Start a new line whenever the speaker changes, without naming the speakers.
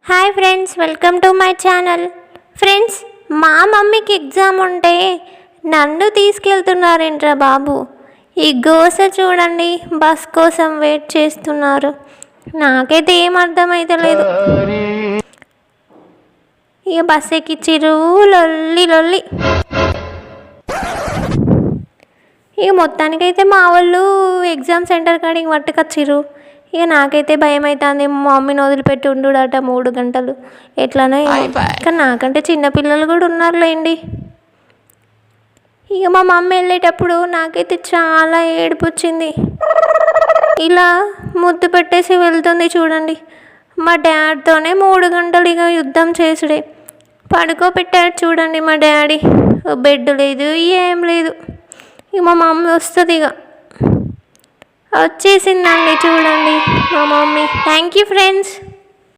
Hi friends, welcome to my channel. Friends, మా మమ్మీకి exam ఉంటే నన్ను తీసుకెళ్తున్నారేంట్రా బాబు. ఈ గోస చూడండి, బస్ కోసం వెయిట్ చేస్తున్నారు. నాకైతే ఏం అర్థమైతలేదు. ఇక బస్ ఎక్కిచ్చిరు, లొల్లి లొల్లి. ఇక మొత్తానికైతే మా వాళ్ళు ఎగ్జామ్ సెంటర్ కాడికి పట్టుకొచ్చిర్రు. ఇక నాకైతే భయం అవుతుంది. మా మమ్మీని వదిలిపెట్టి ఉండుడట 3 గంటలు. ఎట్లనో కానీ నాకంటే చిన్నపిల్లలు కూడా ఉన్నారులేండి. ఇక మా మమ్మీ వెళ్ళేటప్పుడు నాకైతే చాలా ఏడుపు వచ్చింది. ఇలా ముద్దు పెట్టేసి వెళ్తుంది చూడండి. మా డాడీతోనే 3 గంటలు ఇక యుద్ధం చేసుడే. పడుకోబెట్టాడు చూడండి మా డాడీ. బెడ్ లేదు, ఏం లేదు. ఇక మా మమ్మీ వస్తుంది. ఇక వచ్చేసిందండి చూడండి మా మమ్మీ. Thank you friends.